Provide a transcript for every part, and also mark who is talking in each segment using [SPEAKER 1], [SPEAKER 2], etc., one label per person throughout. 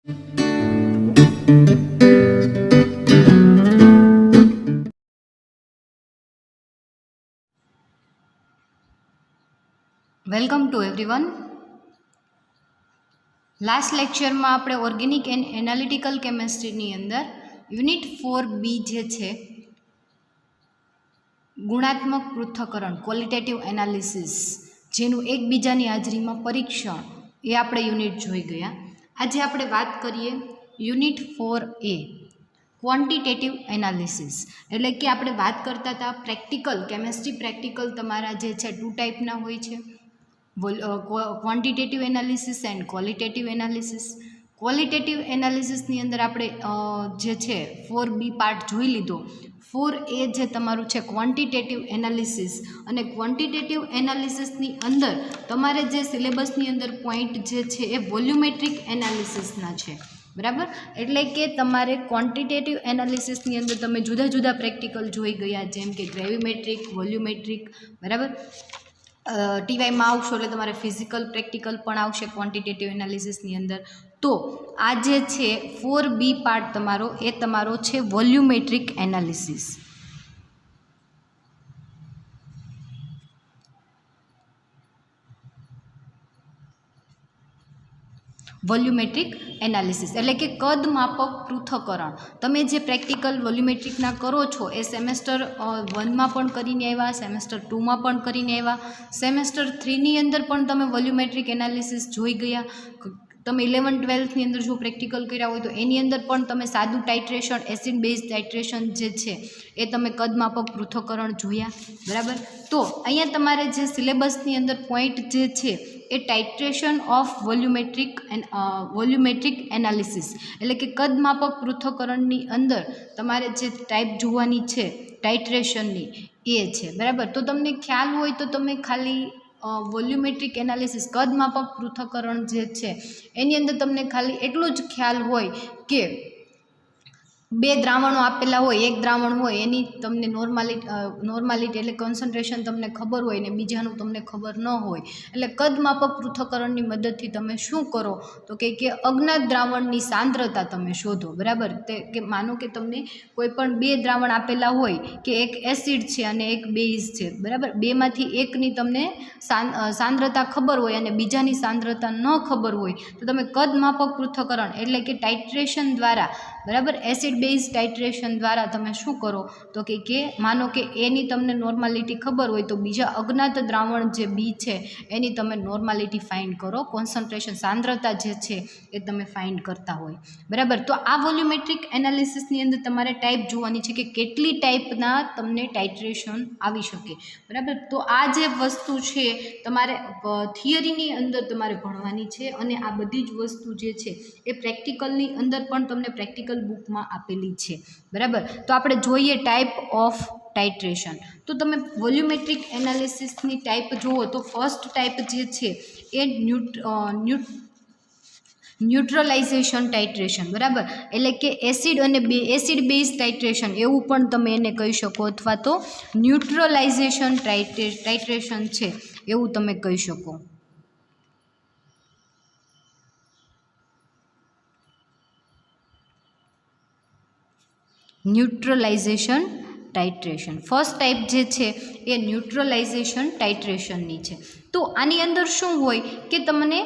[SPEAKER 1] Welcome to everyone. Last લેક્ચરમાં આપણે organic and analytical કેમેસ્ટ્રીની અંદર યુનિટ 4B જે છે ગુણાત્મક પૃથ્થકરણ ક્વોલિટેટિવ એનાલિસિસ, જેનું એકબીજાની હાજરીમાં પરીક્ષણ, એ આપણે યુનિટ જોઈ ગયા. આજે આપણે વાત કરીએ યુનિટ 4A ક્વોન્ટિટેટિવ એનાલિસિસ. એટલે કે આપણે વાત કરતા હતા પ્રેક્ટિકલ કેમેસ્ટ્રી. પ્રેક્ટિકલ તમારા જે છે 2 ટાઈપના હોય છે, quantitative analysis and qualitative analysis. Qualitative એનાલિસિસની અંદર આપણે જે છે 4B પાર્ટ જોઈ લીધો. 4A જે તમારું છે ક્વોન્ટિટેટિવ એનાલિસિસ, અને ક્વોન્ટિટેટિવ એનાલિસિસની અંદર તમારે જે સિલેબસની અંદર પોઈન્ટ જે છે એ વોલ્યુમેટ્રિક એનાલિસિસના છે, બરાબર. એટલે કે તમારે ક્વોન્ટિટેટિવ એનાલિસિસની અંદર તમે જુદા જુદા પ્રેક્ટિકલ જોઈ ગયા, જેમ કે ગ્રેવિમેટ્રિક, વોલ્યુમેટ્રિક, બરાબર. ટીવાયમાં આવશો એટલે તમારે ફિઝિકલ પ્રેક્ટિકલ પણ આવશે ક્વોન્ટિટેટિવ એનાલિસિસની અંદર. તો આ જે છે 4B પાર્ટ તમારો, એ તમારો છે વોલ્યુમેટ્રિક એનાલિસિસ. વોલ્યુમેટ્રિક એનાલિસિસ એટલે કે કદ માપક પૃથ્થકરણ. તમે જે પ્રેક્ટિકલ વોલ્યુમેટ્રિકના કરો છો એ સેમેસ્ટર 1માં પણ કરીને આવ્યા, સેમેસ્ટર 2માં પણ કરીને આવ્યા, સેમેસ્ટર 3ની અંદર પણ તમે વોલ્યુમેટ્રિક એનાલિસિસ જોઈ ગયા. તમે 11-12ની અંદર જો પ્રેક્ટિકલ કર્યા હોય તો એની અંદર પણ તમે સાદું ટાઇટ્રેશન, એસિડ બેઝ ટાઇટ્રેશન જે છે એ તમે કદમાપક પૃથ્થકરણ જોયા, બરાબર. તો અહીંયા તમારે જે સિલેબસની અંદર પોઈન્ટ જે છે એ ટાઇટ્રેશન ઓફ વોલ્યુમેટ્રિક એનાલિસિસ, એટલે કે કદમાપક પૃથ્થકરણની અંદર તમારે જે ટાઈપ જોવાની છે ટાઇટ્રેશનની, એ છે, બરાબર. તો તમને ખ્યાલ હોય તો તમે ખાલી વોલ્યુમેટ્રિક એનાલિસિસ કદમાપક પૃથ્થકરણ જે છે એની અંદર તમને ખાલી એટલો જ ખ્યાલ હોય કે 2 દ્રાવણો આપેલા હોય, એક દ્રાવણ હોય એની તમને નોર્માલિટી એટલે કોન્સન્ટ્રેશન તમને ખબર હોય ને બીજાનું તમને ખબર ન હોય. એટલે કદમાપક પૃથ્થકરણની મદદથી તમે શું કરો તો કે અજ્ઞાત દ્રાવણની સાંદ્રતા તમે શોધો, બરાબર. તે કે માનો કે તમને કોઈ પણ 2 દ્રાવણ આપેલા હોય કે એક એસિડ છે અને એક બેઝ છે, બરાબર. બેમાંથી એકની તમને સાંદ્રતા ખબર હોય અને બીજાની સાંદ્રતા ન ખબર હોય તો તમે કદમાપક પૃથ્થકરણ એટલે કે ટાઇટ્રેશન દ્વારા, બરાબર, એસિડ બેઝ ટાઇટ્રેશન દ્વારા તમે શું કરો તો કે માનો કે એની તમને નોર્માલિટી ખબર હોય તો બીજા અજ્ઞાત દ્રાવણ જે બી છે એની તમે નોર્માલિટી ફાઇન્ડ કરો, કોન્સન્ટ્રેશન સાંદ્રતા જે છે એ તમે ફાઇન્ડ કરતા હોય, બરાબર. તો આ વોલ્યુમેટ્રિક એનાલિસિસની અંદર તમારે ટાઈપ જોવાની છે કે કેટલી ટાઈપના તમને ટાઇટ્રેશન આવી શકે, બરાબર. તો આ જે વસ્તુ છે તમારે થિયરીની અંદર તમારે ભણવાની છે, અને આ બધી જ વસ્તુ જે છે એ પ્રેક્ટિકલની અંદર પણ તમને પ્રેક્ટિકલ બુકમાં આપેલી છે, બરાબર. તો આપણે જોઈએ ટાઈપ ઓફ ટાઇટ્રેશન. તો તમે વોલ્યુમેટ્રિક એનાલિસિસની ટાઈપ જુઓ તો ફર્સ્ટ ટાઈપ જે છે એ ન્યુટ્રલાઇઝેશન ટાઇટ્રેશન, બરાબર. એટલે કે એસિડ બેઝ ટાઇટ્રેશન એવું પણ તમે એને કહી શકો, અથવા તો ન્યુટ્રલાઇઝેશન ટાઇટ્રેશન છે એવું તમે કહી શકો. ન્યુટ્રલાઇઝેશન ટાઇટ્રેશન ફર્સ્ટ ટાઈપ જે છે એ ન્યુટ્રલાઇઝેશન ટાઇટ્રેશનની છે. તો આની અંદર શું હોય કે તમને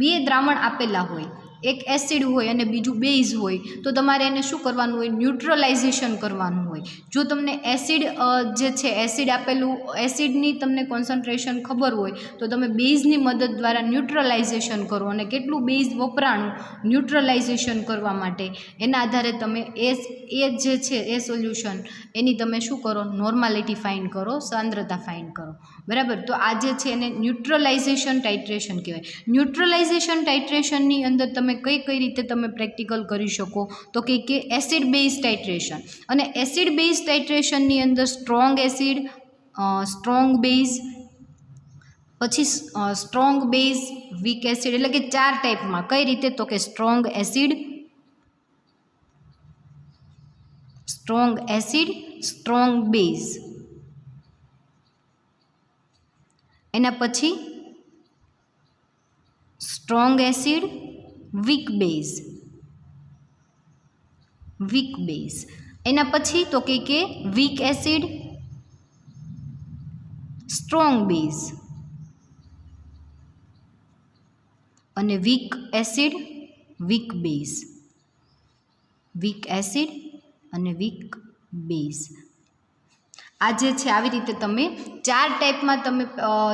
[SPEAKER 1] 2 દ્રાવણ આપેલા હોય, એક એસિડ હોય અને બીજું બેઝ હોય, તો તમારે એને શું કરવાનું હોય, ન્યુટ્રલાઇઝેશન કરવાનું હોય. જો તમને એસિડ જે છે એસિડ આપેલું, એસિડની તમને કોન્સન્ટ્રેશન ખબર હોય તો તમે બેઝની મદદ દ્વારા ન્યુટ્રલાઇઝેશન કરો, અને કેટલું બેઝ વપરાણું ન્યુટ્રલાઇઝેશન કરવા માટે એના આધારે તમે એ જે છે એ સોલ્યુશન એની તમે શું કરો, નોર્માલિટી ફાઇન્ડ કરો, સાંદ્રતા ફાઇન્ડ કરો, બરાબર. તો આ જે છે એને ન્યુટ્રલાઇઝેશન ટાઇટ્રેશન કહેવાય. ન્યુટ્રલાઇઝેશન ટાઇટ્રેશનની અંદર તમે કઈ રીતે તમે પ્રેક્ટિકલ કરી શકો તો કે એસિડ બેઝ ટાઇટ્રેશન. અને એસિડ બેઝ ટાઇટ્રેશનની અંદર સ્ટ્રોંગ એસિડ, સ્ટ્રોંગ બેઝ, પછી સ્ટ્રોંગ બેઝ, વીક એસિડ, એટલે કે 4 ટાઈપમાં. કઈ રીતે તો કે સ્ટ્રોંગ એસિડ, સ્ટ્રોંગ બેઝ, એના પછી strong acid, weak base, weak base. એના પછી તો કે વીક એસિડ, સ્ટ્રોંગ બેઝ, અને weak acid, weak base, weak acid અને વીક બેઝ. આ જે છે આવી રીતે તમે 4 ટાઈપમાં તમે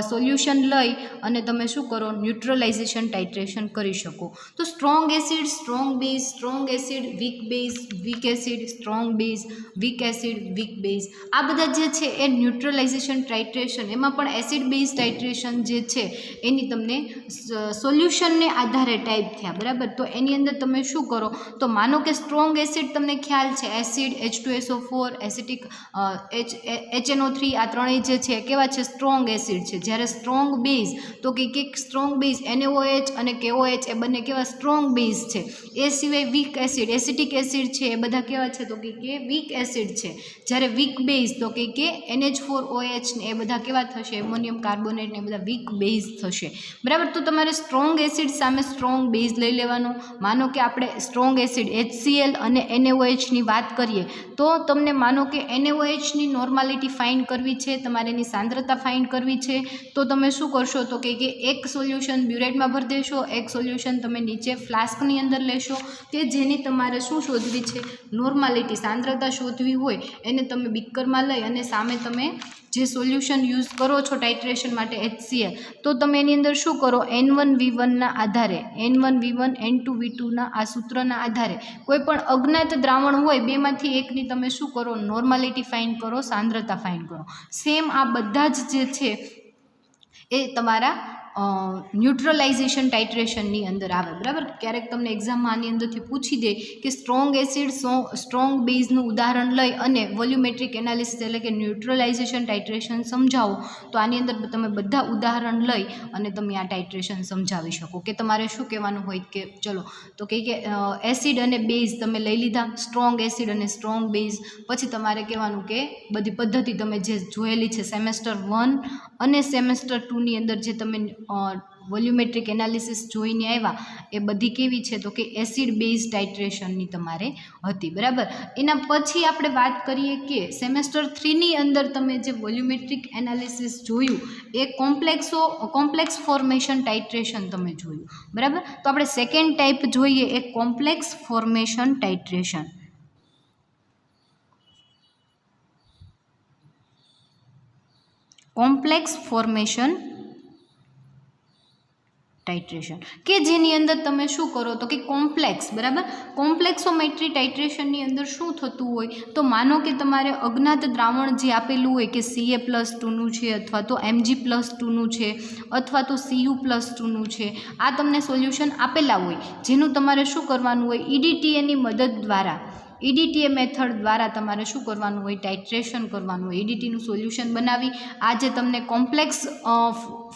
[SPEAKER 1] સોલ્યુશન લઈ અને તમે શું કરો, ન્યુટ્રલાઇઝેશન ટાઇટ્રેશન કરી શકો. તો strong acid, strong base, strong acid, weak base, weak acid, strong base, weak acid, weak base, આ બધા જે છે એ ન્યુટ્રલાઇઝેશન ટાઇટ્રેશન, એમાં પણ એસિડ બેઝ ટાઇટ્રેશન જે છે એની તમને સોલ્યુશનને આધારે ટાઈપ થયા, બરાબર. તો એની અંદર તમે શું કરો, તો માનો કે સ્ટ્રોંગ એસિડ તમને ખ્યાલ છે, એસિડ H2SO4, એસિટિક HNO3, આ ત્રણેય જે છે કેવા છે, સ્ટ્રોંગ એસિડ છે. જ્યારે સ્ટ્રોંગ બેઝ તો કે સ્ટ્રોંગ બેઝ NaOH અને KOH એ બંને કેવા, સ્ટ્રોંગ બેઝ છે. એ સિવાય વીક એસિડ, એસિટિક એસિડ છે, એ બધા કેવા છે, તો કે વીક એસિડ છે. જ્યારે વીક બેઝ તો કે NH4OH ને એ બધા કેવા થશે, એમોનિયમ કાર્બોનેટ ને એ બધા વીક બેઝ થશે, બરાબર. તો તમારે સ્ટ્રોંગ એસિડ સામે સ્ટ્રોંગ બેઝ લઈ લેવાનો. માનો કે આપણે સ્ટ્રોંગ એસિડ HCl અને NaOH ની વાત કરીએ તો તમને માનો કે NaOH ની નોર્માલિટી ફાઇન્ડ કરવી છે, તમારે એની સાંદ્રતા ફાઇન્ડ કરવી છે, તો તમે શું કરશો, તો કે એક સોલ્યુશન બ્યુરેટમાં ભરી દેશો, એક સોલ્યુશન તમે નીચે ફ્લાસ્કની અંદર લેશો, કે જેની તમારે શું શોધવી છે, નોર્માલિટી સાંદ્રતા શોધવી હોય, એને તમે બીકરમાં લઈ અને સામે તમે જે સોલ્યુશન યુઝ કરો છો ટાઇટ્રેશન માટે HCl, તો તમે એની અંદર શું કરો, N1V1ના આધારે, N1V1 N2V2ના આ સૂત્રના આધારે કોઈ પણ અજ્ઞાત દ્રાવણ હોય બેમાંથી એકની તમે શું કરો, નોર્માલિટી ફાઇન્ડ કરો, સાંદ્રતા ફાઇન્ડ કરો. સેમ આ બધા જ જે છે એ તમારા ન્યુટ્રલાઇઝેશન ટાઇટ્રેશનની અંદર આવે, બરાબર. ક્યારેક તમને એક્ઝામમાં આની અંદરથી પૂછી દે કે સ્ટ્રોંગ એસિડ, સ્ટ્રોંગ બેઝનું ઉદાહરણ લઈ અને વોલ્યુમેટ્રિક એનાલિસિસ એટલે કે ન્યુટ્રલાઇઝેશન ટાઇટ્રેશન સમજાવો, તો આની અંદર તમે બધા ઉદાહરણ લઈ અને તમે આ ટાઇટ્રેશન સમજાવી શકો. કે તમારે શું કહેવાનું હોય કે ચલો તો કે એસિડ અને બેઝ તમે લઈ લીધા, સ્ટ્રોંગ એસિડ અને સ્ટ્રોંગ બેઝ, પછી તમારે કહેવાનું કે બધી પદ્ધતિ તમે જે જોયેલી છે સેમેસ્ટર 1 અને સેમેસ્ટર 2ની અંદર જે તમે વોલ્યુમેટ્રિક એનાલિસિસ જોઈને આવ્યા એ બધી કેવી છે, તો કે એસિડ બેઝ ટાઇટ્રેશનની તમારે હતી, બરાબર. એના પછી આપણે વાત કરીએ કે સેમેસ્ટર 3ની અંદર તમે જે વોલ્યુમેટ્રિક એનાલિસિસ જોયું એ કોમ્પ્લેક્સ ફોર્મેશન ટાઇટ્રેશન તમે જોયું, બરાબર. તો આપણે સેકન્ડ ટાઈપ જોઈએ એ complex formation titration. Complex formation titration કે જેની અંદર તમે શું કરો, તો કે કોમ્પ્લેક્સ, બરાબર. કોમ્પ્લેક્સોમેટ્રી ટાઇટ્રેશનની અંદર શું થતું હોય, તો માનો કે તમારે અજ્ઞાત દ્રાવણ જે આપેલું હોય કે Ca+2નું છે, અથવા તો Mg+2નું છે, અથવા તો Cu+2નું છે, આ તમને સોલ્યુશન આપેલા હોય, જેનું તમારે શું કરવાનું હોય, EDTA મદદ દ્વારા, EDTA મેથડ દ્વારા તમારે શું કરવાનું હોય, ટાઇટ્રેશન કરવાનું હોય. EDTનું સોલ્યુશન બનાવી આ જે તમને કોમ્પ્લેક્સ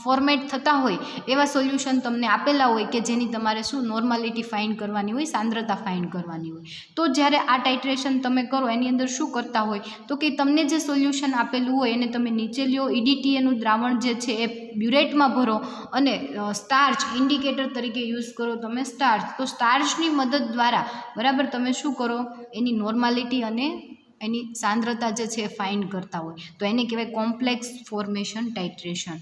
[SPEAKER 1] ફોર્મેટ થતા હોય એવા સોલ્યુશન તમને આપેલા હોય કે જેની તમારે શું નોર્માલિટી ફાઇન્ડ કરવાની હોય, સાંદ્રતા ફાઇન્ડ કરવાની હોય. તો જ્યારે આ ટાઇટ્રેશન તમે કરો એની અંદર શું કરતા હોય, તો કે તમને જે સોલ્યુશન આપેલું હોય એને તમે નીચે લ્યો, EDTAનું દ્રાવણ જે છે એ બ્યુરેટમાં ભરો અને સ્ટાર્ચ ઇન્ડિકેટર તરીકે યુઝ કરો તમે સ્ટાર્ચ. તો સ્ટાર્ચની મદદ દ્વારા, બરાબર, તમે શું કરો, એની નોર્માલિટી અને એની સાંદ્રતા જે છે એ ફાઇન્ડ કરતા હોય. તો એને કહેવાય કોમ્પ્લેક્સ ફોર્મેશન ટાઇટ્રેશન.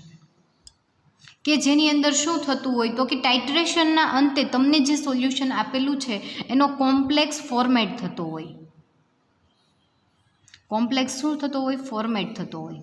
[SPEAKER 1] કે જેની અંદર શું થતું હોય, તો કે ટાઇટ્રેશનના અંતે તમને જે સોલ્યુશન આપેલું છે એનો કોમ્પ્લેક્સ ફોર્મેટ થતો હોય. કોમ્પ્લેક્સ શું થતો હોય, ફોર્મેટ થતો હોય.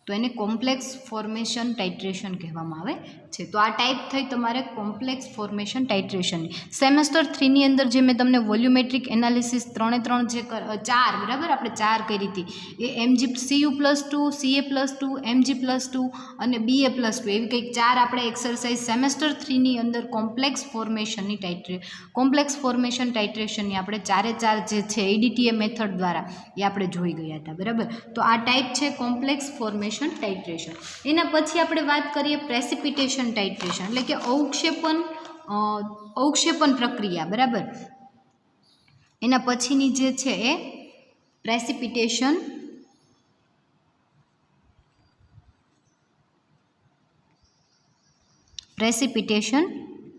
[SPEAKER 1] તો એને કોમ્પ્લેક્સ ફોર્મેશન ટાઇટ્રેશન કહેવામાં આવે છે. તો આ ટાઈપ થઈ તમારે કોમ્પ્લેક્સ ફોર્મેશન ટાઇટ્રેશનની. સેમેસ્ટર 3ની અંદર જે મેં તમને વોલ્યુમેટ્રિક એનાલિસિસ 3 જે 4, બરાબર, આપણે 4 કરી હતી એ Cu+2, Ca+2, Mg+2 અને Ba+2 એવી કંઈક 4 આપણે એક્સરસાઇઝ સેમેસ્ટર 3ની અંદર કોમ્પ્લેક્સ ફોર્મેશન ટાઇટ્રેશનની આપણે 4 જે છે EDTA મેથડ દ્વારા એ આપણે જોઈ ગયા હતા, બરાબર. તો આ ટાઈપ છે કોમ્પ્લેક્સ ફોર્મેશન ટાઇટ્રેશન. એના પછી આપણે વાત કરીએ પ્રેસિપિટેશન ટાઇટ્રેશન, એટલે કે અવક્ષેપન પ્રક્રિયા, બરાબર. એના પછીની જે છે એ પ્રેસિપિટેશન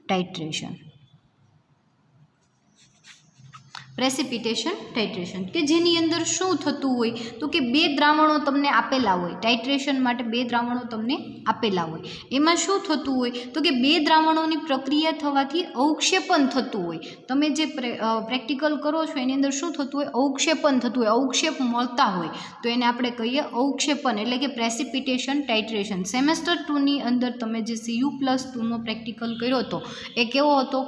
[SPEAKER 1] ટાઇટ્રેશન. પ્રેસિપિટેશન ટાઇટ્રેશન, કે જેની અંદર શું થતું હોય તો કે બે દ્રાવણો તમને આપેલા હોય, ટાઇટ્રેશન માટે બે દ્રાવણો તમને આપેલા હોય, એમાં શું થતું હોય તો કે બે દ્રાવણોની પ્રક્રિયા થવાથી અવક્ષેપન થતું હોય. તમે જે પ્રેક્ટિકલ કરો છો એની અંદર શું થતું હોય, અવક્ષેપન થતું હોય, અવક્ષેપ મળતા હોય, તો એને આપણે કહીએ અવક્ષેપન એટલે કે પ્રેસિપિટેશન ટાઇટ્રેશન. સેમેસ્ટર 2ની અંદર તમે જે Cu+2નો પ્રેક્ટિકલ કર્યો હતો એ કેવો હતો,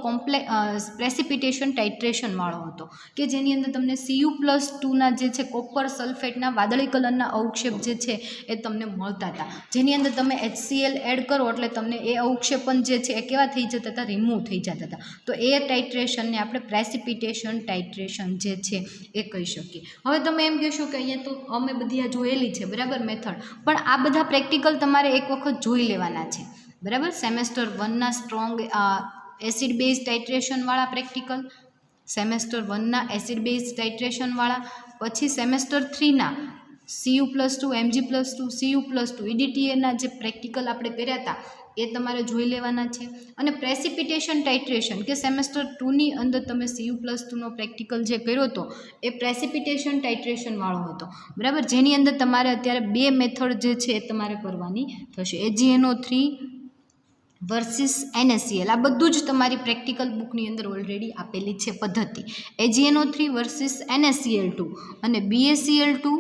[SPEAKER 1] પ્રેસિપિટેશન ટાઇટ્રેશન વાળો હતો, કે જેની અંદર તમને Cu+2ના જે છે કોપર સલ્ફેટના વાદળી કલરના અવક્ષેપ જે છે એ તમને મળતા હતા, જેની અંદર તમે HCl એડ કરો એટલે તમને એ અવક્ષેપન જે છે એ કેવા થઈ જતા હતા, રિમૂવ થઈ જતા હતા. તો એ ટાઇટ્રેશનને આપણે પ્રેસિપિટેશન ટાઇટ્રેશન જે છે એ કહી શકીએ. હવે તમે એમ કહેશો કે અહીંયા તો અમે બધી આ જોયેલી છે, બરાબર, મેથડ, પણ આ બધા પ્રેક્ટિકલ તમારે એક વખત જોઈ લેવાના છે, બરાબર. સેમેસ્ટર 1ના સ્ટ્રોંગ એસિડ બેઝ ટાઇટ્રેશનવાળા પ્રેક્ટિકલ, સેમેસ્ટર 1ના એસિડ બેઝ ટાઇટ્રેશનવાળા, પછી સેમેસ્ટર 3ના Cu+2, Mg+2, Cu+2, EDTA જે પ્રેક્ટિકલ આપણે કર્યા હતા એ તમારે જોઈ લેવાના છે. અને પ્રેસિપિટેશન ટાઇટ્રેશન કે સેમેસ્ટર 2ની અંદર તમે Cu+2નો પ્રેક્ટિકલ જે કર્યો હતો એ પ્રેસિપિટેશન ટાઇટ્રેશનવાળો હતો, બરાબર, જેની અંદર તમારે અત્યારે બે મેથડ જે છે એ તમારે કરવાની થશે, AgNO3 વર્સિસ NaCl. આ બધું જ તમારી પ્રેક્ટિકલ બુકની અંદર ઓલરેડી આપેલી છે પદ્ધતિ. AgNO3 વર્સિસ NaCl2 અને BaCl2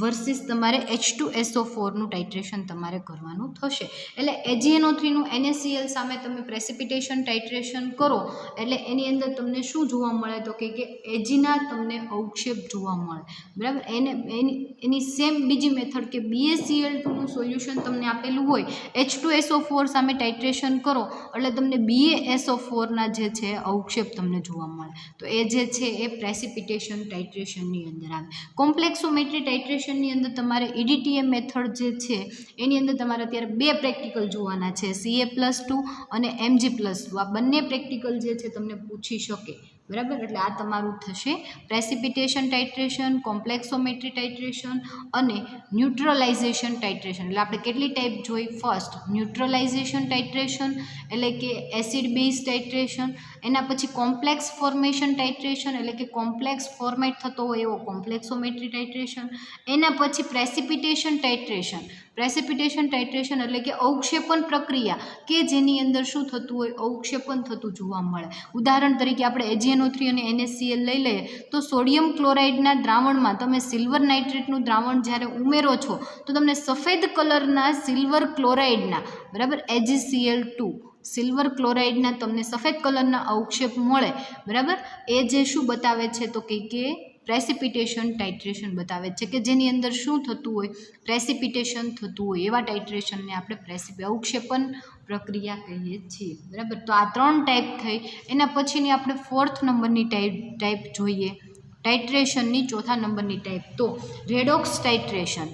[SPEAKER 1] વર્સિસ તમારે H2SO4નું ટાઇટ્રેશન તમારે કરવાનું થશે. એટલે AgNO3નું NaCl સામે તમે પ્રેસિપિટેશન ટાઇટ્રેશન કરો એટલે એની અંદર તમને શું જોવા મળે તો કે એજીના તમને અવક્ષેપ જોવા મળે, બરાબર. એની સેમ બીજી મેથડ કે BaCl2નું સોલ્યુશન તમને આપેલું હોય, H2SO4 સામે ટાઇટ્રેશન કરો એટલે તમને BaSO4ના જે છે અવક્ષેપ તમને જોવા મળે. તો એ જે છે એ પ્રેસિપિટેશન ટાઇટ્રેશનની અંદર આવે. કોમ્પ્લેક્સોમેટ્રી ટાઇટ્રેશન ની અંદર તમારે EDTA મેથડ જે છે એની અંદર તમારે અત્યારે બે પ્રેક્ટિકલ જોવાના છે, Ca+2 અને Mg+2. આ બંને પ્રેક્ટિકલ જે છે તમને પૂછી શકે, બરાબર. એટલે આ તમારું થશે પ્રેસિપિટેશન ટાઇટ્રેશન, કોમ્પ્લેક્સોમેટ્રી ટાઇટ્રેશન અને ન્યુટ્રલાઇઝેશન ટાઇટ્રેશન. એટલે આપણે કેટલી ટાઈપ જોઈ, ફર્સ્ટ ન્યુટ્રલાઇઝેશન ટાઇટ્રેશન એટલે કે એસિડ બેઝ ટાઇટ્રેશન, એના પછી કોમ્પ્લેક્સ ફોર્મેશન ટાઇટ્રેશન એટલે કે કોમ્પ્લેક્સ ફોર્મેટ થતો હોય એવો કોમ્પ્લેક્સોમેટ્રી ટાઇટ્રેશન, એના પછી પ્રેસિપિટેશન ટાઇટ્રેશન. પ્રેસિપિટેશન ટાઇટ્રેશન એટલે કે અવક્ષેપન પ્રક્રિયા કે જેની અંદર શું થતું હોય, અવક્ષેપન થતું જોવા મળે. ઉદાહરણ તરીકે આપણે AgNO3 અને NaCl લઈ લઈએ તો સોડિયમ ક્લોરાઇડના દ્રાવણમાં તમે સિલ્વર નાઇટ્રેટનું દ્રાવણ જ્યારે ઉમેરો છો તો તમને સફેદ કલરના સિલ્વર ક્લોરાઇડના, બરાબર, AgCl2 સિલ્વર ક્લોરાઇડના તમને સફેદ કલરના અવક્ષેપ મળે, બરાબર. એ જે શું બતાવે છે તો કે પ્રેસિપિટેશન ટાઇટ્રેશન બતાવે છે, કે જેની અંદર શું થતું હોય, પ્રેસિપિટેશન થતું હોય એવા ટાઇટ્રેશનને આપણે અવક્ષેપન પ્રક્રિયા કહીએ છીએ, બરાબર. તો આ 3 ટાઈપ થઈ. એના પછીની આપણે 4th નંબરની ટાઈપ જોઈએ ટાઇટ્રેશનની, 4થા નંબરની ટાઈપ તો રેડોક્સ ટાઇટ્રેશન.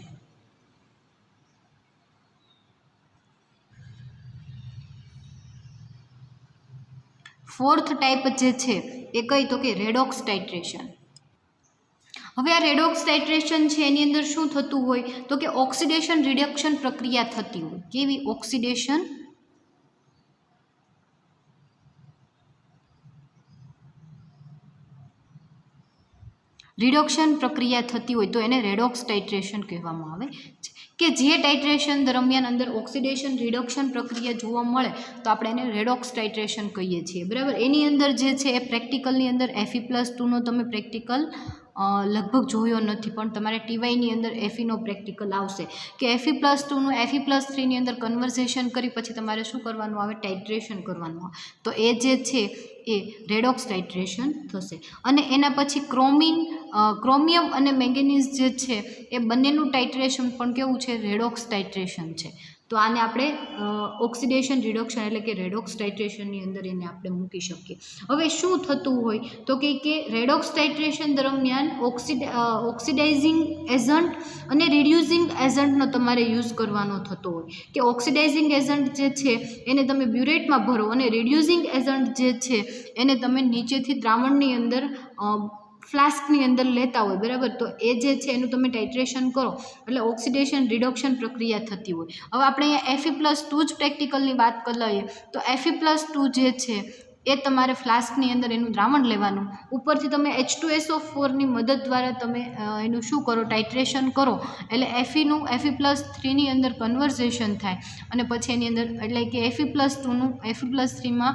[SPEAKER 1] 4th ટાઈપ જે છે એ કઈ તો કે રેડોક્સ ટાઇટ્રેશન. હવે આ રેડોક્સ ટાઇટ્રેશન છે એની અંદર શું થતું હોય તો કે ઓક્સિડેશન રિડક્શન પ્રક્રિયા થતી હોય. કેવી ઓક્સિડેશન રિડક્શન પ્રક્રિયા થતી હોય તો એને રેડોક્સ ટાઇટ્રેશન કહેવામાં આવે છે, કે જે ટાઇટ્રેશન દરમિયાન અંદર ઓક્સિડેશન રિડક્શન પ્રક્રિયા જોવા મળે તો આપણે એને રેડોક્સ ટાઇટ્રેશન કહીએ છીએ, બરાબર. એની અંદર જે છે એ પ્રેક્ટિકલની અંદર Fe+2નો તમે પ્રેક્ટિકલ લગભગ જોયો નથી, પણ તમારે TYની અંદર Feનો પ્રેક્ટિકલ આવશે કે Fe+2નું Fe+3ની અંદર કન્વર્ઝેશન કરી પછી તમારે શું કરવાનું આવે, ટાઇટ્રેશન કરવાનું આવે. તો એ જે છે એ રેડોક્સ ટાઇટ્રેશન થશે. અને એના પછી ક્રોમિયમ અને મેંગેનીઝ જે છે એ બંનેનું ટાઇટ્રેશન પણ કેવું છે, રેડોક્સ ટાઇટ્રેશન છે. તો આને આપણે ઓક્સિડેશન રિડક્શન એટલે કે રેડોક્સ ટાઇટ્રેશનની અંદર એને આપણે મૂકી શકીએ. હવે શું થતું હોય તો કે રેડોક્સ ટાઇટ્રેશન દરમિયાન ઓક્સિડાઇઝિંગ એજન્ટ અને રિડ્યુસિંગ એજન્ટનો તમારે યુઝ કરવાનો થતો હોય, કે ઓક્સિડાઇઝિંગ એજન્ટ જે છે એને તમે બ્યુરેટમાં ભરો અને રિડ્યુસિંગ એજન્ટ જે છે એને તમે નીચેથી દ્રાવણની અંદર ફ્લાસ્કની અંદર લેતા હોય, બરાબર. તો એ જે છે એનું તમે ટાઇટ્રેશન કરો એટલે ઓક્સિડેશન રિડક્શન પ્રક્રિયા થતી હોય. હવે આપણે અહીંયા Fe+2 જ પ્રેક્ટિકલની વાત કરી લઈએ તો Fe+2 જે છે એ તમારે ફ્લાસ્કની અંદર એનું દ્રાવણ લેવાનું, ઉપરથી તમે H2SO4ની મદદ દ્વારા તમે એનું શું કરો, ટાઇટ્રેશન કરો, એટલે Fe+3ની અંદર કન્વર્ઝેશન થાય અને પછી એની અંદર એટલે કે Fe+2નું Fe+3માં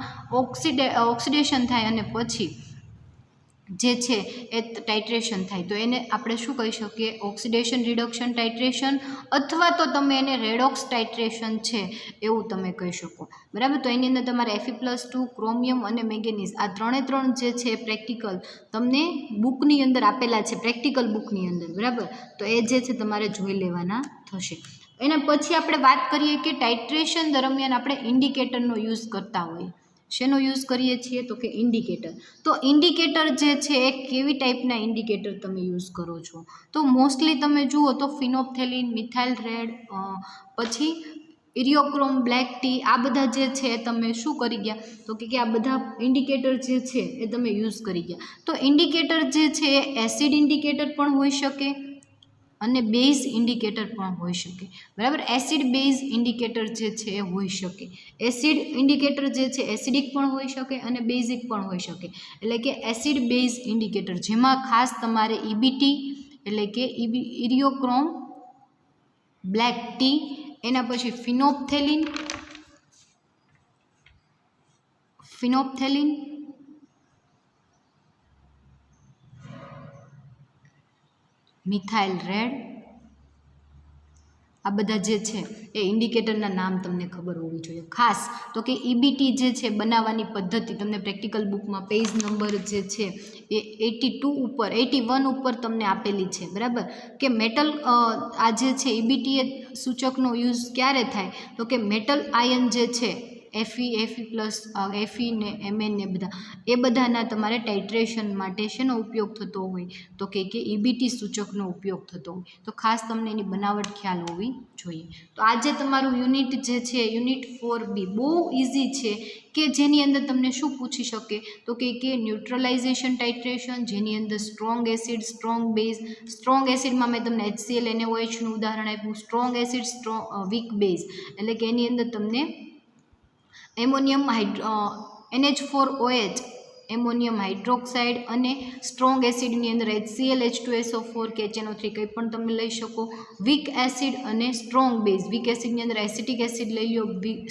[SPEAKER 1] ઓક્સિડેશન થાય અને પછી જે છે એ ટાઇટ્રેશન થાય. તો એને આપણે શું કહી શકીએ, ઓક્સિડેશન રિડક્શન ટાઇટ્રેશન, અથવા તો તમે એને રેડોક્સ ટાઇટ્રેશન છે એવું તમે કહી શકો. બરાબર. તો એની અંદર તમારે Fe+2, ક્રોમિયમ અને મેંગેનીઝ આ ત્રણ જે છે પ્રેક્ટિકલ તમને બુકની અંદર આપેલા છે, પ્રેક્ટિકલ બુકની અંદર. બરાબર. તો એ જે છે તમારે જોઈ લેવાના થશે. એના પછી આપણે વાત કરીએ કે ટાઇટ્રેશન દરમિયાન આપણે ઇન્ડિકેટરનો યુઝ કરતા હોઈએ. શેનો યુઝ કરીએ છીએ, તો કે ઇન્ડિકેટર. તો ઇન્ડિકેટર જે છે એ કેવી ટાઈપના ઇન્ડિકેટર તમે યુઝ કરો છો, તો મોસ્ટલી તમે જુઓ તો ફિનોપ્થેલિન, મિથાઇલ રેડ, પછી ઇરિયોક્રોમ, બ્લેક ટી, આ બધા જે છે તમે શું કરી ગયા, તો કે આ બધા ઇન્ડિકેટર જે છે એ તમે યુઝ કરી ગયા. તો ઇન્ડિકેટર જે છે એ એસિડ ઇન્ડિકેટર પણ હોઈ શકે અને બેઝ ઇન્ડિકેટર પણ હોઈ શકે. બરાબર. એસિડ બેઝ ઇન્ડિકેટર જે છે એ હોઈ શકે. એસિડ ઇન્ડિકેટર જે છે એસિડિક પણ હોઈ શકે અને બેઝિક પણ હોઈ શકે. એટલે કે એસિડ બેઝ ઇન્ડિકેટર, જેમાં ખાસ તમારે EBT એટલે કે ઇરિયોક્રોમ, બ્લેક ટી, એના પછી ફિનોપ્થેલિન, મિથાઇલ રેડ, આ બધા જે છે એ ઇન્ડિકેટરના નામ તમને ખબર હોવી જોઈએ. ખાસ તો કે EBT જે છે બનાવવાની પદ્ધતિ તમને પ્રેક્ટિકલ બુકમાં પેજ નંબર જે છે એ 81 ઉપર તમને આપેલી છે. બરાબર. કે મેટલ આ જે છે EBT એ સૂચકનો યુઝ ક્યારે થાય, તો કે મેટલ આયન જે છે Fe ને Mn ને એ બધાના તમારે ટાઇટ્રેશન માટે શેનો ઉપયોગ થતો હોય, તો કે EBT સૂચકનો ઉપયોગ થતો હોય. તો ખાસ તમને એની બનાવટ ખ્યાલ હોવી જોઈએ. તો આજે તમારું યુનિટ જે છે યુનિટ 4B બહુ ઇઝી છે, કે જેની અંદર તમને શું પૂછી શકે, તો કે ન્યુટ્રલાઇઝેશન ટાઇટ્રેશન, જેની અંદર strong acid, strong base. Strong એસિડમાં મેં તમને HCl NaOHનું ઉદાહરણ આપ્યું. સ્ટ્રોંગ એસિડ, વીક બેઝ, એટલે કે એની અંદર તમને એમોનિયમ NH4OH, એમોનિયમ હાઇડ્રોક્સાઇડ, અને સ્ટ્રોંગ એસિડની અંદર HCl, H2SO4 કે HNO3 કંઈ પણ તમે લઈ શકો. વીક એસિડ અને સ્ટ્રોંગ બેઝ, વીક એસિડની અંદર એસિટિક એસિડ લઈ લો,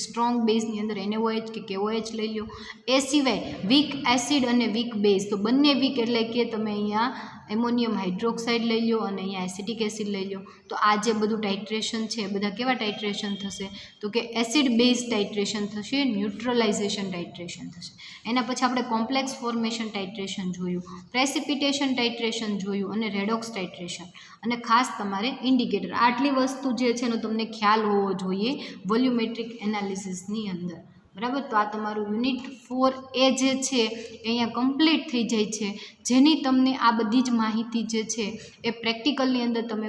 [SPEAKER 1] સ્ટ્રોંગ બેઝની અંદર NaOH કે KOH લઈ લો. એ સિવાય વીક એસિડ અને વીક બેઝ, તો બંને વીક એટલે કે તમે અહીંયા એમોનિયમ હાઇડ્રોક્સાઇડ લઈ લો અને અહીંયા એસિટિક એસિડ લઈ લો. તો આ જે બધું ટાઇટ્રેશન છે એ બધા કેવા ટાઇટ્રેશન થશે, તો કે એસિડ બેઝ ટાઇટ્રેશન થશે, ન્યુટ્રલાઇઝેશન ટાઇટ્રેશન થશે. એના પછી આપણે કોમ્પ્લેક્સ ફોર્મેશન ટાઇટ્રેશન જોયું, પ્રેસિપિટેશન ટાઇટ્રેશન જોયું અને રેડોક્સ ટાઇટ્રેશન, અને ખાસ તમારે ઇન્ડિકેટર. આટલી વસ્તુ જે છે એનો તમને ખ્યાલ હોવો જોઈએ વોલ્યુમેટ્રિક એનાલિસિસની અંદર. બરાબર. તો આ તમારું યુનિટ 4A જે છે એ અહીંયા કમ્પ્લીટ થઈ જાય છે, જેની તમને આ બધી જ માહિતી જે છે એ પ્રેક્ટિકલની અંદર તમે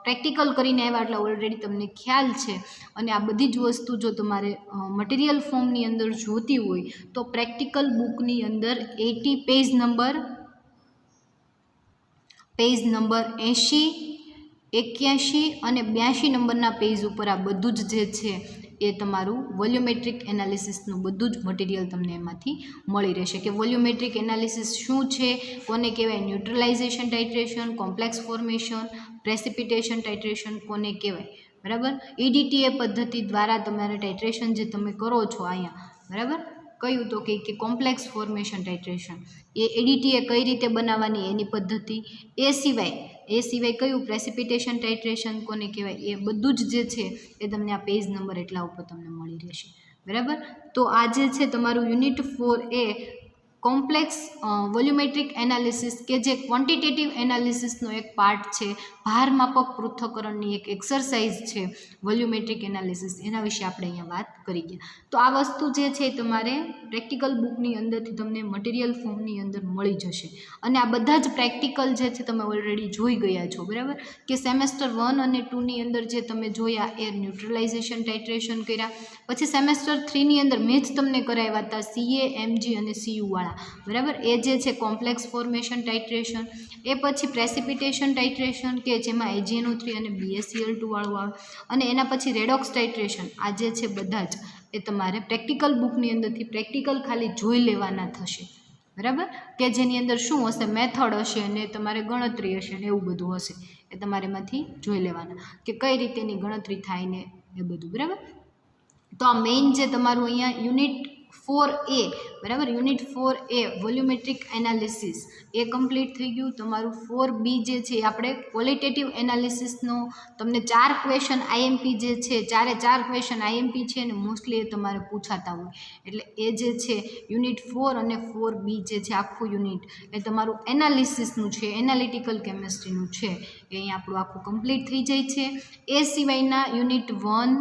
[SPEAKER 1] પ્રેક્ટિકલ કરીને આવ્યા એટલે ઓલરેડી તમને ખ્યાલ છે. અને આ બધી જ વસ્તુ જો તમારે મટીરિયલ ફોર્મની અંદર જોતી હોય તો પ્રેક્ટિકલ બુકની અંદર 80 પેજ નંબર 80, 81 અને 82 નંબરના પેજ ઉપર આ બધું જ જે છે એ તમારું વોલ્યુમેટ્રિક એનાલિસિસનું બધું જ મટીરિયલ તમને એમાંથી મળી રહેશે. કે વોલ્યુમેટ્રિક એનાલિસિસ શું છે, કોને કહેવાય, neutralisation titration, complex formation, precipitation titration કોને કહેવાય. બરાબર. EDTA પદ્ધતિ દ્વારા તમારે ટાઇટ્રેશન જે તમે કરો છો અહીંયા, બરાબર, કયું તો કે કોમ્પ્લેક્સ ફોર્મેશન ટાઇટ્રેશન, એ EDTA કઈ રીતે બનાવવાની એની પદ્ધતિ. એ સિવાય કયું પ્રેસિપિટેશન ટાઇટ્રેશન કોને કહેવાય, એ બધું જ જે છે એ તમને આ પેજ નંબર એટલા ઉપર તમને મળી રહેશે. બરાબર. તો આ જે છે તમારું unit 4A complex volumetric analysis, કે જે ક્વોન્ટિટેટિવ એનાલિસિસનો એક પાર્ટ છે, ભારમાપક પૃથ્થકરણની એક એક્સરસાઇઝ છે વોલ્યુમેટ્રિક એનાલિસિસ, એના વિશે આપણે અહીંયા વાત કરી ગયા. તો આ વસ્તુ જે છે તમારે પ્રેક્ટિકલ બુકની અંદરથી તમને મટીરિયલ ફોર્મની અંદર મળી જશે. અને આ બધા જ પ્રેક્ટિકલ જે છે તમે ઓલરેડી જોઈ ગયા છો. બરાબર. કે સેમેસ્ટર 1 અને 2ની અંદર જે તમે જોયા એ ન્યુટ્રલાઇઝેશન ટાઇટ્રેશન કર્યા. પછી સેમેસ્ટર 3ની અંદર મેં જ તમને કરાવ્યા હતા CA, MG અને CU વાળા. બરાબર. એ જે છે કોમ્પ્લેક્સ ફોર્મેશન ટાઇટ્રેશન. એ પછી પ્રેસિપિટેશન ટાઇટ્રેશન, કે જેમાં AgNO3 અને BaCl2 વાળું આવે. અને એના પછી રેડોક્સ ટાઇટ્રેશન. આ જે છે બધા જ એ તમારે પ્રેક્ટિકલ બુકની અંદરથી પ્રેક્ટિકલ ખાલી જોઈ લેવાના થશે, બરાબર, કે જેની અંદર શું હશે, મેથડ હશે અને તમારે ગણતરી હશે ને એવું બધું હશે, એ તમારે એમાંથી જોઈ લેવાના કે કઈ રીતેની ગણતરી થાય ને એ બધું, બરાબર. તો આ મેઇન જે તમારું અહીંયા યુનિટ 4A, બરાબર, યુનિટ 4A વોલ્યુમેટ્રિક એનાલિસિસ એ કમ્પ્લીટ થઈ ગયું. તમારું 4B જે છે આપણે ક્વોલિટેટિવ એનાલિસિસનો તમને 4 ક્વેશ્ચન આઈએમપી જે છે 4 ક્વેશ્ચન આઈએમપી છે અને મોસ્ટલી એ તમારે પૂછાતા હોય, એટલે એ જે છે યુનિટ 4 અને 4B જે છે આખું યુનિટ એ તમારું એનાલિસિસનું છે, એનાલિટિકલ કેમિસ્ટ્રીનું છે, એ અહીંયા આપણું આખું કમ્પ્લીટ થઈ જાય છે. એ સિવાયના યુનિટ 1,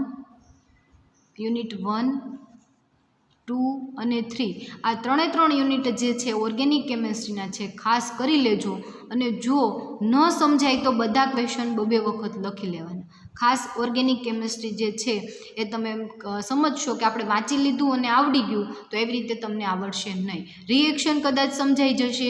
[SPEAKER 1] 2 અને 3 આ 3 યુનિટ જે છે ઓર્ગેનિક કેમિસ્ટ્રીના છે, ખાસ કરી લેજો. અને જો ન સમજાય તો બધા ક્વેશ્ચન 2 વખત લખી લેવાના. ખાસ ઓર્ગેનિક કેમિસ્ટ્રી જે છે એ તમે સમજશો કે આપણે વાંચી લીધું અને આવડી ગયું તો એવી રીતે તમને આવડશે નહીં. રિએક્શન કદાચ સમજાઈ જશે,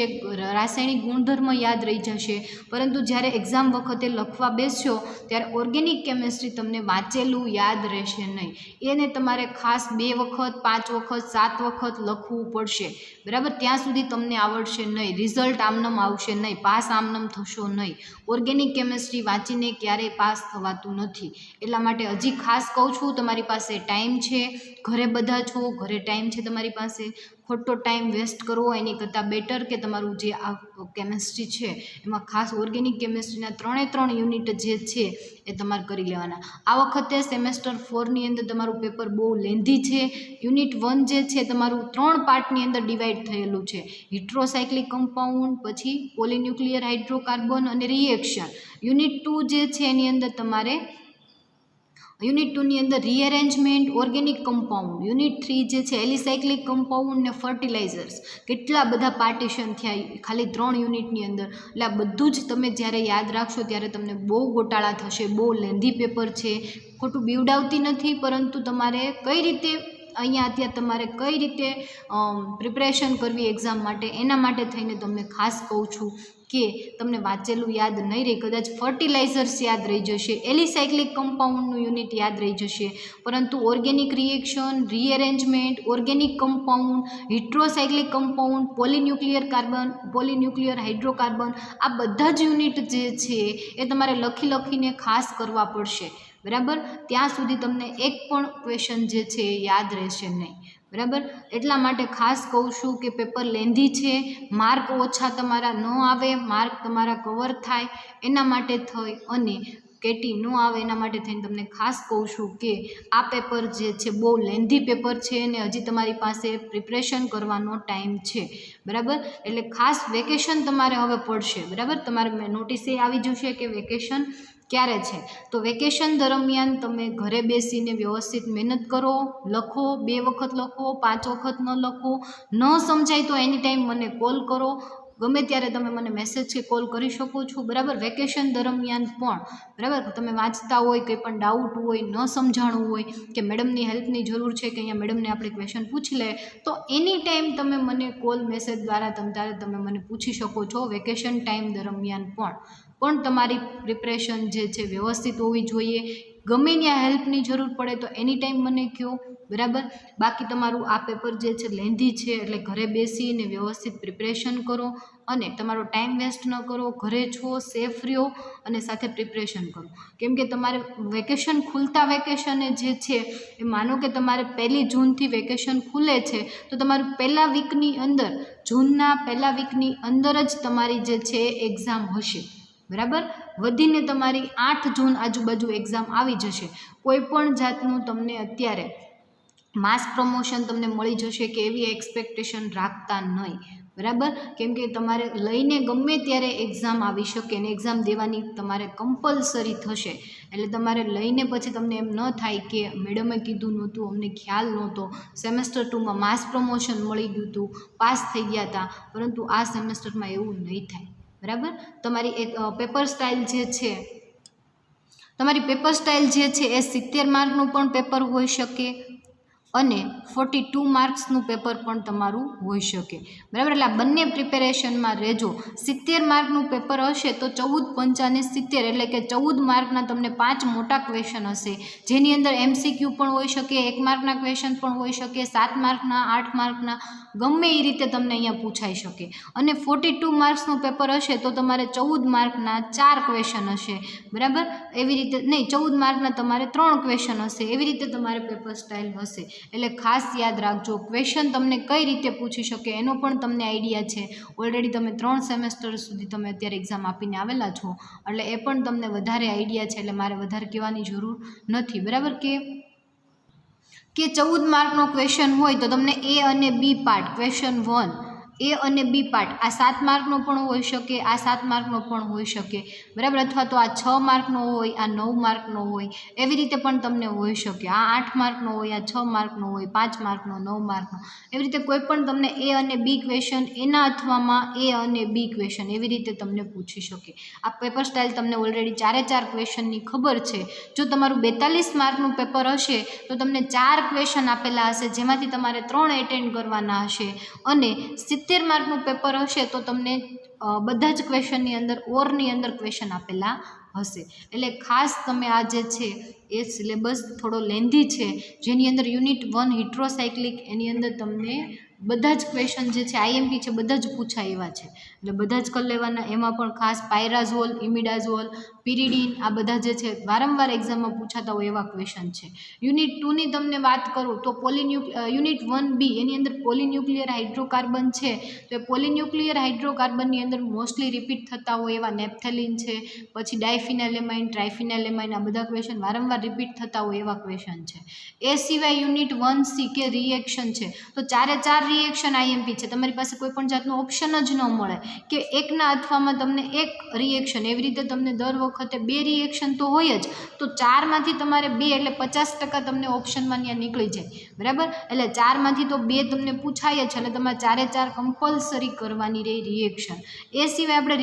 [SPEAKER 1] રાસાયણિક ગુણધર્મ યાદ રહી જશે, પરંતુ જ્યારે એક્ઝામ વખતે લખવા બેસશો ત્યારે ઓર્ગેનિક કેમિસ્ટ્રી તમને વાંચેલું યાદ રહેશે નહીં. એને તમારે ખાસ 2 વખત, 5 વખત, 7 વખત લખવું પડશે, બરાબર, ત્યાં સુધી તમને આવડશે નહીં. રિઝલ્ટ આમનામ આવશે નહીં, પાસ આમનામ થશો નહીં. ઓર્ગેનિક કેમિસ્ટ્રી વાંચીને ક્યારેય પાસ થવાતું નથી. એટલા માટે હજી ખાસ કહું છું, તમારી પાસે ટાઈમ છે, ઘરે બધા છો, ઘરે ટાઈમ છે તમારી પાસે, ખોટો ટાઈમ વેસ્ટ કરવો એની કરતાં બેટર કે તમારું જે આ કેમિસ્ટ્રી છે એમાં ખાસ ઓર્ગેનિક કેમિસ્ટ્રીના 3 યુનિટ જે છે એ તમારે કરી લેવાના. આ વખતે સેમેસ્ટર 4ની અંદર તમારું પેપર બહુ લેન્ધી છે. યુનિટ 1 જે છે તમારું 3 પાર્ટની અંદર ડિવાઈડ થયેલું છે, હિટ્રોસાયક્લિક કમ્પાઉન્ડ, પછી પોલીન્યુક્લિયર હાઇડ્રોકાર્બન અને રિએક્શન. યુનિટ 2 જે છે એની અંદર તમારે યુનિટ 2ની અંદર રીએરેન્જમેન્ટ, ઓર્ગેનિક કમ્પાઉન્ડ. યુનિટ 3 જે છે એલિસાયક્લિક કમ્પાઉન્ડ ને ફર્ટિલાઇઝર્સ. કેટલા બધા પાર્ટીશન થયા ખાલી 3 યુનિટની અંદર. એટલે આ બધું જ તમે જ્યારે યાદ રાખશો ત્યારે તમને બહુ ગોટાળા થશે, બહુ લેન્ધી પેપર છે. ખોટું બીવડાવતી નથી, પરંતુ તમારે કઈ રીતે અહીંયા અત્યારે તમારે કઈ રીતે પ્રિપરેશન કરવી એક્ઝામ માટે, એના માટે થઈને તમને ખાસ કહું છું કે તમને વાંચેલું યાદ નહીં રહે. કદાચ ફર્ટિલાઇઝર્સ યાદ રહી જશે, એલિસાયક્લિક કમ્પાઉન્ડનું યુનિટ યાદ રહી જશે, પરંતુ organic reaction, rearrangement, organic compound, heterocyclic compound, polynuclear hydrocarbon, આ બધા જ યુનિટ જે છે એ તમારે લખીને ખાસ કરવા પડશે, બરાબર. ત્યાં સુધી તમને એક પણ ક્વેશ્ચન જે છે એ યાદ રહેશે નહીં, બરાબર. એટલા માટે ખાસ કહું છું કે પેપર લેન્ધી છે, માર્ક ઓછા તમારા ન આવે, માર્ક તમારા કવર થાય એના માટે થઈ અને કેટી ન આવે એના માટે થઈને તમને ખાસ કહું છું કે આ પેપર જે છે બહુ લેન્ધી પેપર છે અને હજી તમારી પાસે પ્રિપરેશન કરવાનો ટાઈમ છે, બરાબર. એટલે ખાસ વેકેશન તમારે હવે પડશે, બરાબર. તમારે નોટિસે આવી જશે કે વેકેશન ક્યારે છે. તો વેકેશન દરમિયાન તમે ઘરે બેસીને વ્યવસ્થિત મહેનત કરો, લખો, 2 વખત લખો, 5 વખત ન લખો. ન સમજાય તો એની ટાઈમ મને કોલ કરો, ગમે ત્યારે તમે મને મેસેજ કે કોલ કરી શકો છો, બરાબર. વેકેશન દરમિયાન પણ, બરાબર, તમે વાંચતા હોય, કંઈ પણ ડાઉટ હોય, ન સમજાણું હોય કે મેડમની હેલ્પની જરૂર છે કે અહીંયા મેડમને આપણે ક્વેશ્ચન પૂછી લે, તો એની ટાઈમ તમે મને કોલ મેસેજ દ્વારા તમે મને પૂછી શકો છો. વેકેશન ટાઈમ દરમિયાન પણ તમારી પ્રિપરેશન જે છે વ્યવસ્થિત હોવી જોઈએ. ગમે ત્યાં હેલ્પની જરૂર પડે તો એની ટાઈમ મને કહો, બરાબર. બાકી તમારું આ પેપર જે છે લેન્ધી છે, એટલે ઘરે બેસીને વ્યવસ્થિત પ્રિપરેશન કરો અને તમારો ટાઈમ વેસ્ટ ન કરો. ઘરે છો, સેફ રહ્યો અને સાથે પ્રિપરેશન કરો. કેમ કે તમારે વેકેશન ખુલતા વેકેશને જે છે એ માનો કે તમારે 1 જૂનથી વેકેશન ખુલે છે તો તમારું પહેલા વીકની અંદર, જૂનના પહેલા વીકની અંદર જ તમારી જે છે એક્ઝામ હશે, બરાબર. વધીને તમારી 8 જૂન આજુબાજુ એક્ઝામ આવી જશે. કોઈ પણ જાતનું તમને અત્યારે માસ પ્રમોશન તમને મળી જશે કે એવી એક્સપેક્ટેશન રાખતા નહીં, બરાબર. કેમ કે તમારે લઈને ગમે ત્યારે એક્ઝામ આવી શકે અને એક્ઝામ દેવાની તમારે કમ્પલસરી થશે. એટલે તમારે લઈને પછી તમને એમ ન થાય કે મેડમે કીધું નહોતું, અમને ખ્યાલ નહોતો, સેમેસ્ટર 2માં માસ પ્રમોશન મળી ગયું હતું, પાસ થઈ ગયા હતા, પરંતુ આ સેમેસ્ટરમાં એવું નહીં થાય, બરાબર. તમારી એક પેપર સ્ટાઇલ જે છે, તમારી પેપર સ્ટાઇલ જે છે એ 70 માર્કનું પણ પેપર હોઈ શકે અને 42 માર્ક્સનું પેપર પણ તમારું હોઈ શકે, બરાબર. એટલે આ બંને પ્રિપેરેશનમાં રહેજો. 70 માર્કનું પેપર હશે તો 14 × 5 = 70, એટલે કે 14 માર્કના તમને 5 મોટા ક્વેશ્ચન હશે, જેની અંદર MCQ પણ હોઈ શકે, 1 માર્કના ક્વેશ્ચન પણ હોઈ શકે, 7 માર્કના, 8 માર્કના, ગમે એ રીતે તમને અહીંયા પૂછાઈ શકે. અને 42 માર્ક્સનું પેપર હશે તો તમારે 14 માર્કના 4 ક્વેશ્ચન હશે, બરાબર. એવી રીતે નહીં, 14 માર્કના તમારે 3 ક્વેશ્ચન હશે, એવી રીતે તમારે પેપર સ્ટાઇલ હશે. એટલે ખાસ યાદ રાખજો, ક્વેશ્ચન તમને કઈ રીતે પૂછી શકે એનો પણ તમને આઈડિયા છે. ઓલરેડી તમે 3 સેમેસ્ટર સુધી તમે અત્યારે એક્ઝામ આપીને આવેલા છો, એટલે એ પણ તમને વધારે આઈડિયા છે, એટલે મારે વધારે કહેવાની જરૂર નથી, બરાબર. કે 14 માર્કનો ક્વેશ્ચન હોય તો તમને A અને B પાર્ટ, ક્વેશ્ચન 1 A અને B પાર્ટ, આ 7 માર્કનો પણ હોઈ શકે, આ 7 માર્કનો પણ હોઈ શકે, બરાબર. અથવા તો આ 6 માર્કનો હોય, આ 9 માર્કનો હોય, એવી રીતે પણ તમને હોઈ શકે. આ 8 માર્કનો હોય, આ 6 માર્કનો હોય, 5 માર્કનો, 9 માર્કનો, એવી રીતે કોઈ પણ તમને A અને B ક્વેશ્ચન, એના અથવામાં A અને B ક્વેશ્ચન, એવી રીતે તમને પૂછી શકે. આ પેપર સ્ટાઇલ તમને ઓલરેડી 4 ક્વેશ્ચનની ખબર છે. જો તમારું 42 માર્કનું પેપર હશે તો તમને 4 ક્વેશ્ચન આપેલા હશે, જેમાંથી તમારે 3 એટેન્ડ કરવાના હશે. અને 70 માર્કનું પેપર હશે તો તમને બધા જ ક્વેશ્ચનની અંદર ઓરની અંદર ક્વેશ્ચન આપેલા હશે. એટલે ખાસ તમે આ જે છે એ સિલેબસ થોડો લેન્ધી છે, જેની અંદર યુનિટ 1 હિટ્રોસાયક્લિક, એની અંદર તમને બધા જ ક્વેશ્ચન જે છે IMP છે બધા જ પૂછાય એવા છે, એટલે બધા જ કરી લેવાના. એમાં પણ ખાસ પાયરાઝોલ, ઇમિડાઝોલ, પિરિડીન, આ બધા જે છે વારંવાર એક્ઝામમાં પૂછાતા હોય એવા ક્વેશ્ચન છે. યુનિટ 2ની તમને વાત કરું તો યુનિટ 1B, એની અંદર પોલીન્યુક્લિયર હાઇડ્રોકાર્બન છે, તો એ પોલીન્યુક્લિયર હાઇડ્રોકાર્બનની અંદર મોસ્ટલી રિપીટ થતા હોય એવા નેપ્થેલિન છે, પછી ડાયફિનાલેમાઇન, ટ્રાઇફિનાલેમાઇન, આ બધા ક્વેશ્ચન વારંવાર રિપીટ થતા હોય એવા ક્વેશ્ચન છે. એ સિવાય યુનિટ 1C કે રિએક્શન છે, તો 4 રિએક્શન IMP છે. તમારી પાસે કોઈ પણ જાતનો ઓપ્શન જ ન મળે કે એકના અથવામાં તમને એક રિએક્શન, એવી રીતે તમને દર વખતે 2 રિએક્શન તો હોય જ, તો 4માંથી તમારે 2 એટલે 50% તમને ઓપ્શનમાં ત્યાં નીકળી જાય, બરાબર. એટલે 4માંથી તો 2 તમને પૂછાય જ, એટલે તમારે 4 કમ્પલસરી કરવાની રહી રિએક્શન. એ સિવાય આપણે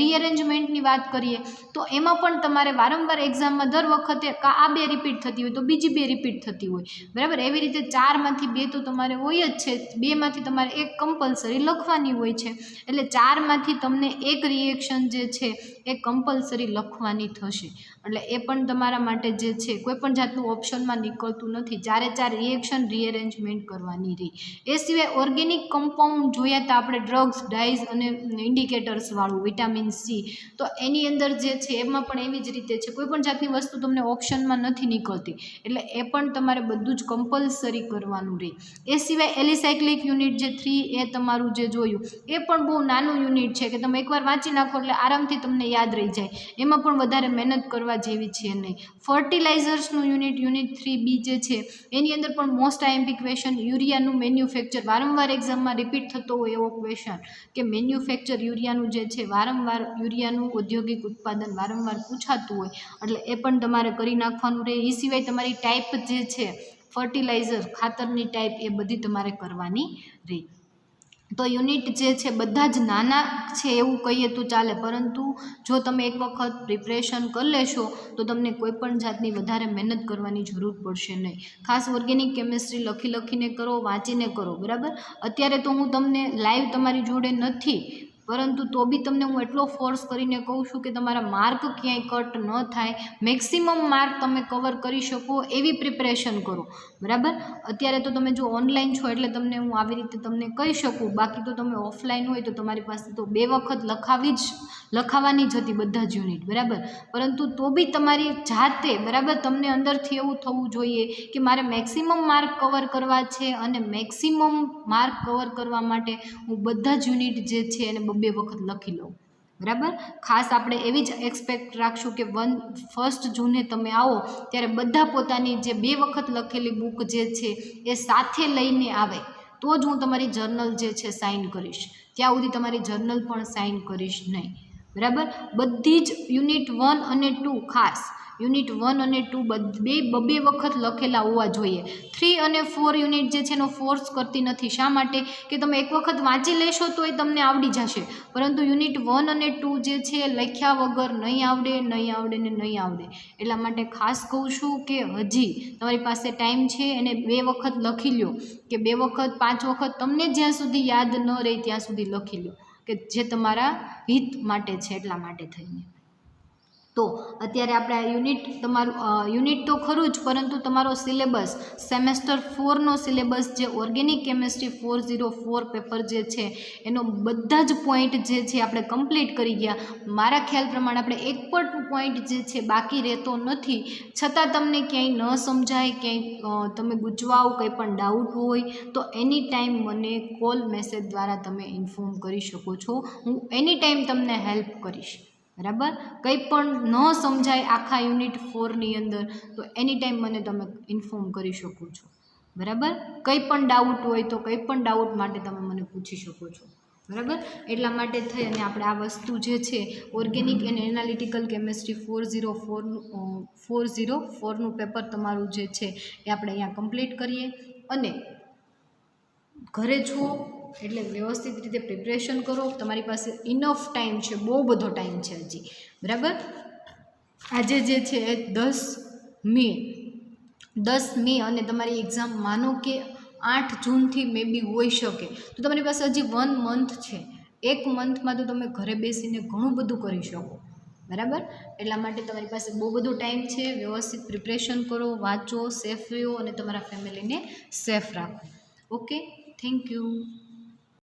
[SPEAKER 1] રીઅરેન્જમેન્ટની વાત કરીએ તો એમાં પણ તમારે વારંવાર એક્ઝામમાં દર વખતે આ 2 રિપીટ થતી હોય તો બીજી 2 રિપીટ થતી હોય, બરાબર. એવી રીતે 4માંથી 2 તો તમારે હોય જ છે, 2માંથી તમારે 1 કમ્પલસરી લખવાની હોય છે. એટલે 4માંથી તમને 1 રિએક્શન જે છે એ કમ્પલસરી લખવાની થશે. એટલે એ પણ તમારા માટે જે છે કોઈ પણ જાતનું ઓપ્શનમાં નીકળતું નથી, 4 રિએક્શન રીઅરેન્જમેન્ટ કરવાની રહી. એ સિવાય ઓર્ગેનિક કમ્પાઉન્ડ જોયા તો આપણે ડ્રગ્સ, ડાઈઝ અને ઇન્ડિકેટર્સવાળું વિટામિન C, તો એની અંદર જે છે એમાં પણ એવી જ રીતે છે, કોઈ પણ જાતની વસ્તુ તમને ઓપ્શનમાં નથી નીકળતી, એટલે એ પણ તમારે બધું જ કમ્પલસરી કરવાનું રહે. એ સિવાય એલિસાયક્લિક યુનિટ જે 3 એ તમારું જે જોયું એ પણ બહુ નાનું યુનિટ છે કે તમે એકવાર વાંચી નાખો એટલે આરામથી તમને યાદ રહી જાય, એમાં પણ વધારે મહેનત કરવા જેવી છે નહીં. ફર્ટિલાઇઝર્સનું યુનિટ 3B જે છે એની અંદર પણ મોસ્ટ IMP ક્વેશ્ચન, યુરિયાનું મેન્યુફેક્ચર, વારંવાર એક્ઝામમાં રિપીટ થતો હોય એવો ક્વેશ્ચન કે મેન્યુફેક્ચર યુરિયાનું જે છે, વારંવાર યુરિયાનું ઔદ્યોગિક ઉત્પાદન વારંવાર પૂછાતું હોય, એટલે એ પણ તમારે કરી નાખવાનું રહે. એ સિવાય તમારી ટાઈપ જે છે ફર્ટિલાઇઝર, ખાતરની ટાઈપ, એ બધી તમારે કરવાની રહે. તો યુનિટ જે છે બધા જ નાના છે એવું કહીએ તો ચાલે, પરંતુ જો તમે એક વખત પ્રિપરેશન કરી લેશો તો તમને કોઈ પણ જાતની વધારે મહેનત કરવાની જરૂર પડશે નહીં. ખાસ ઓર્ગેનિક કેમિસ્ટ્રી લખીને કરો, વાંચીને કરો, બરાબર. અત્યારે તો હું તમને લાઈવ તમારી જોડે નથી, પરંતુ તો બી તમને હું એટલો ફોર્સ કરીને કહું છું કે તમારા માર્ક ક્યાંય કટ ન થાય, મેક્સિમમ માર્ક તમે કવર કરી શકો એવી પ્રિપરેશન કરો, બરાબર. અત્યારે તો તમે જો ઓનલાઈન છો એટલે તમને હું આવી રીતે તમને કહી શકું, બાકી તો તમે ઓફલાઈન હોય તો તમારી પાસે તો 2 વખત લખાવાની જ હતી બધા જ યુનિટ, બરાબર. પરંતુ તો બી તમારી જાતે, બરાબર, તમને અંદરથી એવું થવું જોઈએ કે મારે મેક્સિમમ માર્ક કવર કરવા છે, અને મેક્સિમમ માર્ક કવર કરવા માટે હું બધા જ યુનિટ જે છે એને 2 વખત લખી લઉં, બરાબર. ખાસ આપણે એવી જ એક્સપેક્ટ રાખશું કે 1 જૂને તમે આવો ત્યારે બધા પોતાની જે 2 વખત લખેલી બુક જે છે એ સાથે લઈને આવે, તો જ હું તમારી જર્નલ જે છે સાઇન કરીશ. ત્યાં સુધી તમારી જર્નલ પણ સાઇન કરીશ નહીં, બરાબર. બધી જ યુનિટ 1 અને 2 ખાસ યુનિટ 1 અને 2 બે વખત લખેલા હોવા જોઈએ. 3 અને 4 યુનિટ જે છે એનો ફોર્સ કરતી નથી. શા માટે? કે તમે એક વખત વાંચી લેશો તો એ તમને આવડી જશે, પરંતુ યુનિટ 1 અને 2 જે છે લખ્યા વગર નહીં આવડે ને નહીં આવડે. એટલા માટે ખાસ કહું છું કે હજી તમારી પાસે ટાઈમ છે એને 2 વખત લખી લો, કે 2 વખત 5 વખત તમને જ્યાં સુધી યાદ ન રહે ત્યાં સુધી લખી લો, કે જે તમારા હિત માટે છે એટલા માટે થઈને. તો અત્યારે આપણે આ યુનિટ તમારું યુનિટ તો ખરું જ, પરંતુ તમારો સિલેબસ સેમેસ્ટર 4નો સિલેબસ જે ઓર્ગેનિક કેમેસ્ટ્રી 404 પેપર જે છે એનો બધા જ પોઈન્ટ જે છે આપણે કમ્પ્લીટ કરી ગયા. મારા ખ્યાલ પ્રમાણે આપણે એક પણ પોઈન્ટ જે છે બાકી રહેતો નથી. છતાં તમને ક્યાંય ન સમજાય, ક્યાંય તમે ગુજવાઓ, કંઈ પણ ડાઉટ હોય તો એની ટાઈમ મને કોલ મેસેજ દ્વારા તમે ઇન્ફોર્મ કરી શકો છો. હું એની ટાઈમ તમને હેલ્પ કરીશ. બરાબર. કંઈ પણ ન સમજાય આખા યુનિટ 4ની અંદર તો એની ટાઈમ મને તમે ઇન્ફોર્મ કરી શકો છો. બરાબર. કંઈ પણ ડાઉટ હોય તો કંઈ પણ ડાઉટ માટે તમે મને પૂછી શકો છો. બરાબર. એટલા માટે થઈ અને આપણે આ વસ્તુ જે છે ઓર્ગેનિક એન્ડ એનાલિટિકલ કેમેસ્ટ્રી 404નું પેપર તમારું જે છે એ આપણે અહીંયા કમ્પ્લીટ કરીએ. અને ઘરે છો એટલે વ્યવસ્થિત રીતે પ્રિપરેશન કરો. તમારી પાસે ઇનફ ટાઈમ છે, બહુ બધો ટાઈમ છે હજી. બરાબર. આજે જે છે 10 મે અને તમારી એક્ઝામ માનો કે 8 જૂનથી મે બી હોઈ શકે, તો તમારી પાસે હજી 1 મંથ છે. 1 મંથમાં તો તમે ઘરે બેસીને ઘણું બધું કરી શકો. બરાબર. એટલા માટે તમારી પાસે બહુ બધો ટાઈમ છે. વ્યવસ્થિત પ્રિપરેશન કરો, વાંચો, સેફ રહ્યો અને તમારા ફેમિલીને સેફ રાખો. Okay, thank you.